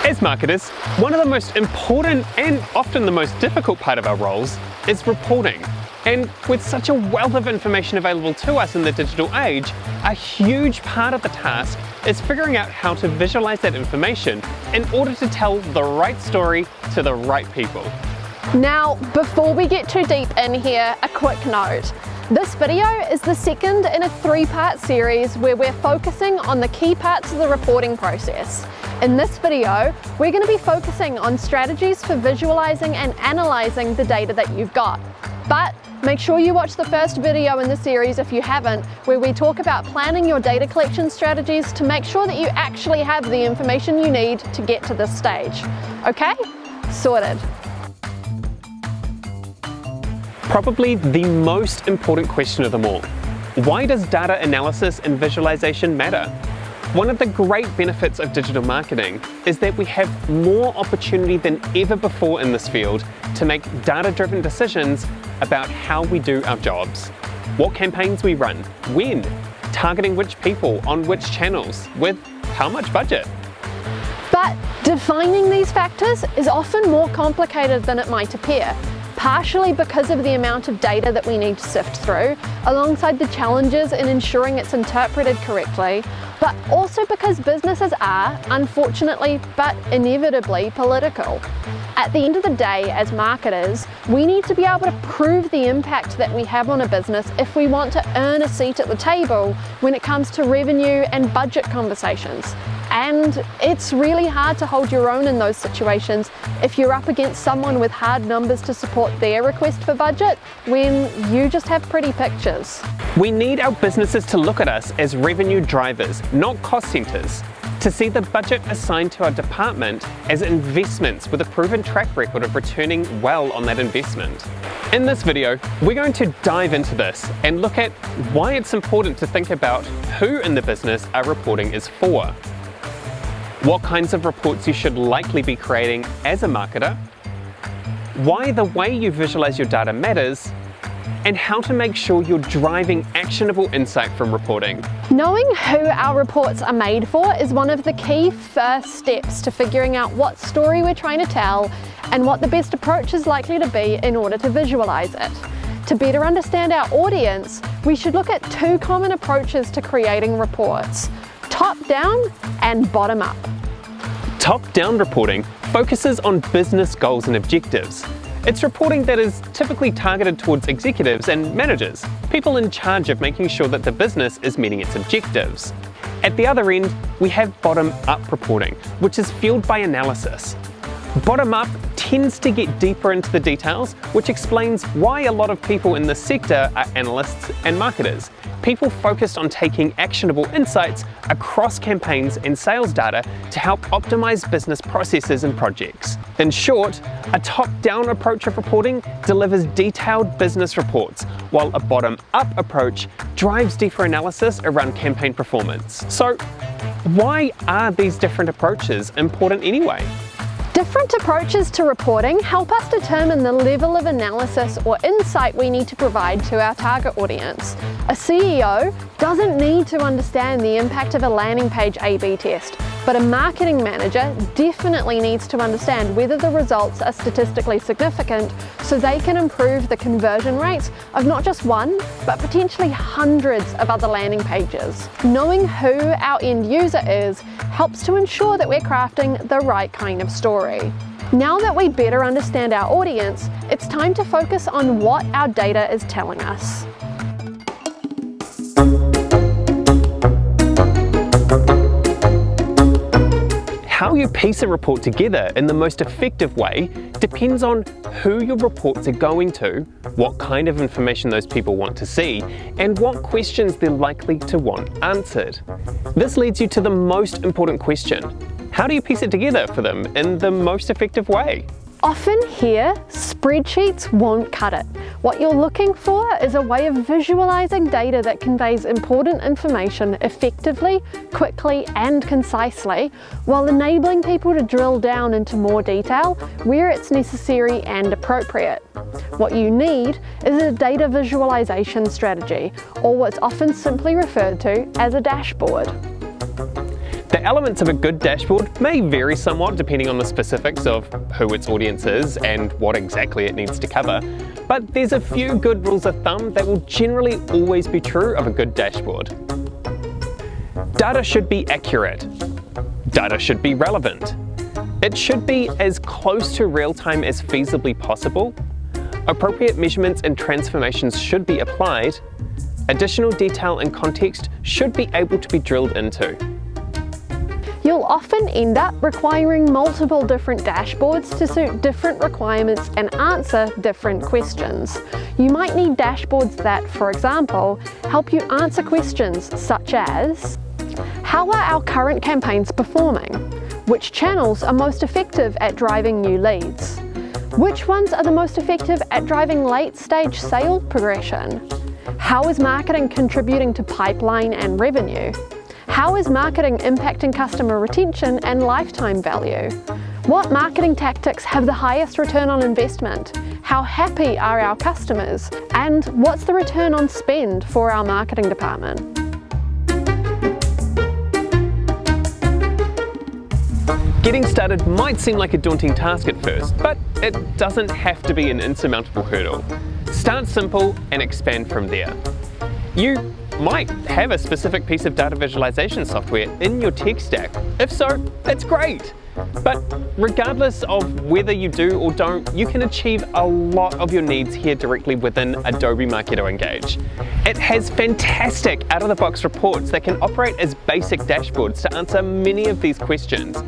As marketers, one of the most important and often the most difficult part of our roles is reporting. And with such a wealth of information available to us in the digital age, a huge part of the task is figuring out how to visualize that information in order to tell the right story to the right people. Now, before we get too deep in here, a quick note. This video is the second in a three-part series where we're focusing on the key parts of the reporting process. In this video, we're going to be focusing on strategies for visualizing and analyzing the data that you've got. But make sure you watch the first video in the series if you haven't, where we talk about planning your data collection strategies to make sure that you actually have the information you need to get to this stage. Okay? Sorted. Probably the most important question of them all. Why does data analysis and visualization matter? One of the great benefits of digital marketing is that we have more opportunity than ever before in this field to make data-driven decisions about how we do our jobs. What campaigns we run, when, targeting which people on which channels, with how much budget. But defining these factors is often more complicated than it might appear, partially because of the amount of data that we need to sift through, alongside the challenges in ensuring it's interpreted correctly, but also because businesses are, unfortunately, but inevitably political. At the end of the day, as marketers, we need to be able to prove the impact that we have on a business if we want to earn a seat at the table when it comes to revenue and budget conversations. And it's really hard to hold your own in those situations if you're up against someone with hard numbers to support their request for budget when you just have pretty pictures. We need our businesses to look at us as revenue drivers, not cost centers, to see the budget assigned to our department as investments with a proven track record of returning well on that investment. In this video, we're going to dive into this and look at why it's important to think about who in the business our reporting is for, what kinds of reports you should likely be creating as a marketer, why the way you visualize your data matters, and how to make sure you're driving actionable insight from reporting. Knowing who our reports are made for is one of the key first steps to figuring out what story we're trying to tell and what the best approach is likely to be in order to visualize it. To better understand our audience, we should look at two common approaches to creating reports: top-down and bottom-up. Top-down reporting focuses on business goals and objectives. It's reporting that is typically targeted towards executives and managers, people in charge of making sure that the business is meeting its objectives. At the other end, we have bottom-up reporting, which is fueled by analysis. Bottom-up tends to get deeper into the details, which explains why a lot of people in this sector are analysts and marketers, people focused on taking actionable insights across campaigns and sales data to help optimize business processes and projects. In short, a top-down approach of reporting delivers detailed business reports, while a bottom-up approach drives deeper analysis around campaign performance. So, why are these different approaches important anyway? Different approaches to reporting help us determine the level of analysis or insight we need to provide to our target audience. A CEO doesn't need to understand the impact of a landing page A/B test, but a marketing manager definitely needs to understand whether the results are statistically significant so they can improve the conversion rates of not just one, but potentially hundreds of other landing pages. Knowing who our end user is helps to ensure that we're crafting the right kind of story. Now that we better understand our audience, it's time to focus on what our data is telling us. How you piece a report together in the most effective way depends on who your reports are going to, what kind of information those people want to see, and what questions they're likely to want answered. This leads you to the most important question: how do you piece it together for them in the most effective way? Often here, spreadsheets won't cut it. What you're looking for is a way of visualizing data that conveys important information effectively, quickly, and concisely, while enabling people to drill down into more detail where it's necessary and appropriate. What you need is a data visualization strategy, or what's often simply referred to as a dashboard. The elements of a good dashboard may vary somewhat depending on the specifics of who its audience is and what exactly it needs to cover, but there's a few good rules of thumb that will generally always be true of a good dashboard. Data should be accurate. Data should be relevant. It should be as close to real-time as feasibly possible. Appropriate measurements and transformations should be applied. Additional detail and context should be able to be drilled into. You'll often end up requiring multiple different dashboards to suit different requirements and answer different questions. You might need dashboards that, for example, help you answer questions such as: how are our current campaigns performing? Which channels are most effective at driving new leads? Which ones are the most effective at driving late-stage sale progression? How is marketing contributing to pipeline and revenue? How is marketing impacting customer retention and lifetime value? What marketing tactics have the highest return on investment? How happy are our customers? And what's the return on spend for our marketing department? Getting started might seem like a daunting task at first, but it doesn't have to be an insurmountable hurdle. Start simple and expand from there. You might have a specific piece of data visualization software in your tech stack. If so, that's great. But regardless of whether you do or don't, you can achieve a lot of your needs here directly within Adobe Marketing Engage. It has fantastic out-of-the-box reports that can operate as basic dashboards to answer many of these questions.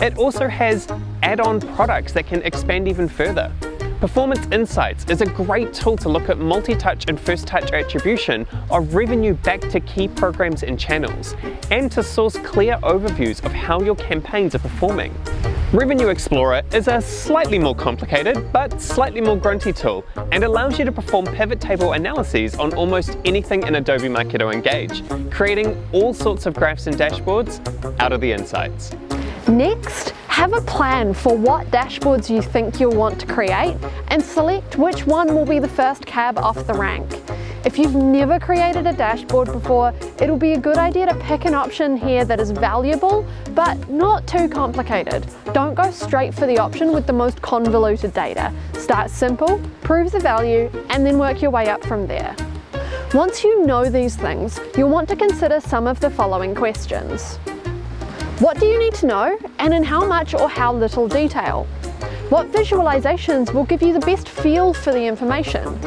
It also has add-on products that can expand even further. Performance Insights is a great tool to look at multi-touch and first-touch attribution of revenue back to key programs and channels, and to source clear overviews of how your campaigns are performing. Revenue Explorer is a slightly more complicated but slightly more grunty tool and allows you to perform pivot table analyses on almost anything in Adobe Marketing Engage, creating all sorts of graphs and dashboards out of the insights. Next, have a plan for what dashboards you think you'll want to create and select which one will be the first cab off the rank. If you've never created a dashboard before, it'll be a good idea to pick an option here that is valuable but not too complicated. Don't go straight for the option with the most convoluted data. Start simple, prove the value, and then work your way up from there. Once you know these things, you'll want to consider some of the following questions. What do you need to know, and in how much or how little detail? What visualizations will give you the best feel for the information?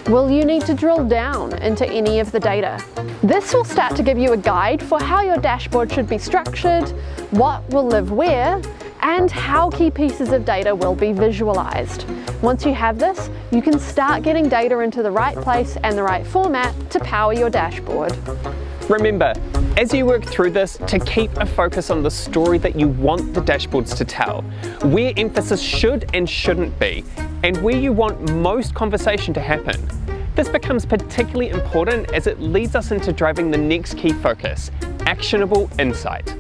Will you need to drill down into any of the data? This will start to give you a guide for how your dashboard should be structured, what will live where, and how key pieces of data will be visualized. Once you have this, you can start getting data into the right place and the right format to power your dashboard. Remember, as you work through this, to keep a focus on the story that you want the dashboards to tell, where emphasis should and shouldn't be, and where you want most conversation to happen. This becomes particularly important as it leads us into driving the next key focus, actionable insight.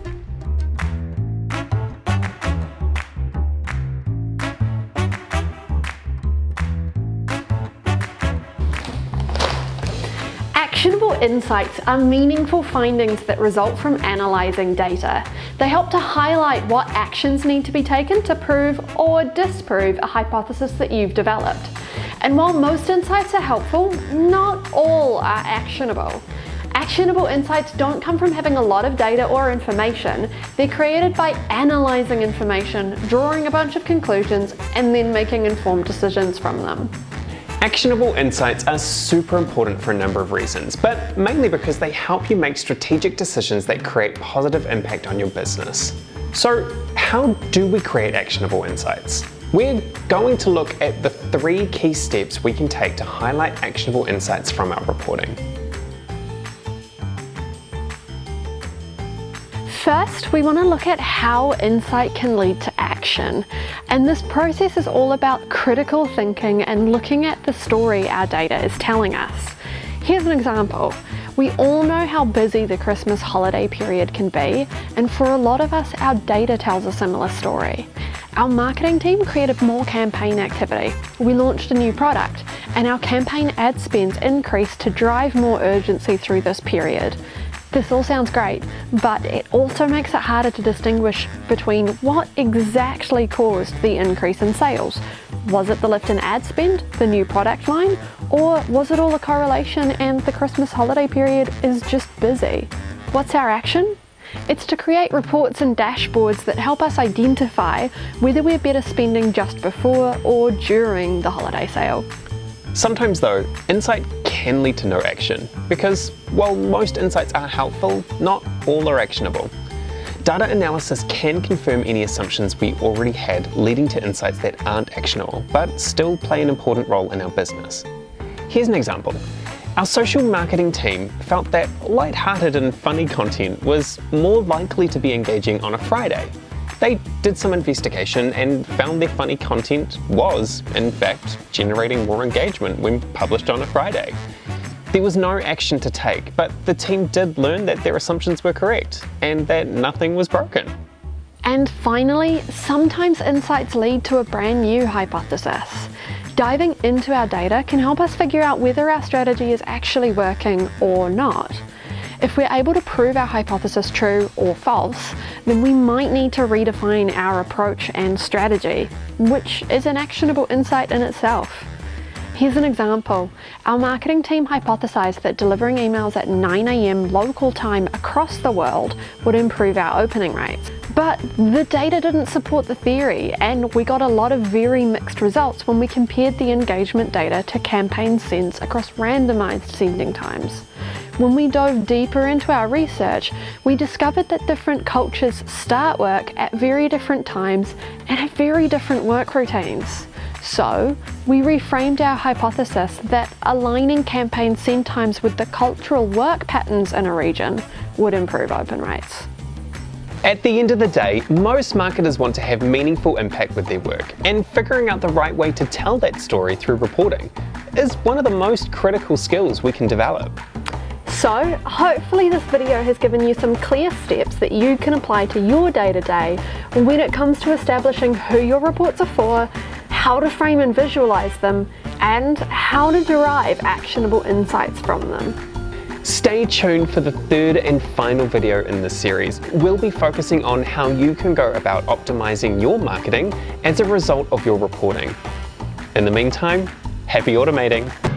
Actionable insights are meaningful findings that result from analysing data. They help to highlight what actions need to be taken to prove or disprove a hypothesis that you've developed. And while most insights are helpful, not all are actionable. Actionable insights don't come from having a lot of data or information. They're created by analysing information, drawing a bunch of conclusions, and then making informed decisions from them. Actionable insights are super important for a number of reasons, but mainly because they help you make strategic decisions that create positive impact on your business. So, how do we create actionable insights? We're going to look at the 3 key steps we can take to highlight actionable insights from our reporting. First, we want to look at how insight can lead to action. And this process is all about critical thinking and looking at the story our data is telling us. Here's an example. We all know how busy the Christmas holiday period can be, and for a lot of us, our data tells a similar story. Our marketing team created more campaign activity. We launched a new product, and our campaign ad spends increased to drive more urgency through this period. This all sounds great, but it also makes it harder to distinguish between what exactly caused the increase in sales. Was it the lift in ad spend, the new product line, or was it all a correlation and the Christmas holiday period is just busy? What's our action? It's to create reports and dashboards that help us identify whether we're better spending just before or during the holiday sale. Sometimes though, insight can lead to no action, because while most insights are helpful, not all are actionable. Data analysis can confirm any assumptions we already had, leading to insights that aren't actionable, but still play an important role in our business. Here's an example. Our social marketing team felt that light-hearted and funny content was more likely to be engaging on a Friday. They did some investigation and found their funny content was, in fact, generating more engagement when published on a Friday. There was no action to take, but the team did learn that their assumptions were correct and that nothing was broken. And finally, sometimes insights lead to a brand new hypothesis. Diving into our data can help us figure out whether our strategy is actually working or not. If we're able to prove our hypothesis true or false, then we might need to redefine our approach and strategy, which is an actionable insight in itself. Here's an example. Our marketing team hypothesized that delivering emails at 9 AM local time across the world would improve our opening rates. But the data didn't support the theory, and we got a lot of very mixed results when we compared the engagement data to campaign sends across randomized sending times. When we dove deeper into our research, we discovered that different cultures start work at very different times and have very different work routines. So, we reframed our hypothesis that aligning campaign send times with the cultural work patterns in a region would improve open rates. At the end of the day, most marketers want to have meaningful impact with their work, and figuring out the right way to tell that story through reporting is one of the most critical skills we can develop. So, hopefully this video has given you some clear steps that you can apply to your day-to-day when it comes to establishing who your reports are for, how to frame and visualize them, and how to derive actionable insights from them. Stay tuned for the third and final video in this series. We'll be focusing on how you can go about optimizing your marketing as a result of your reporting. In the meantime, happy automating!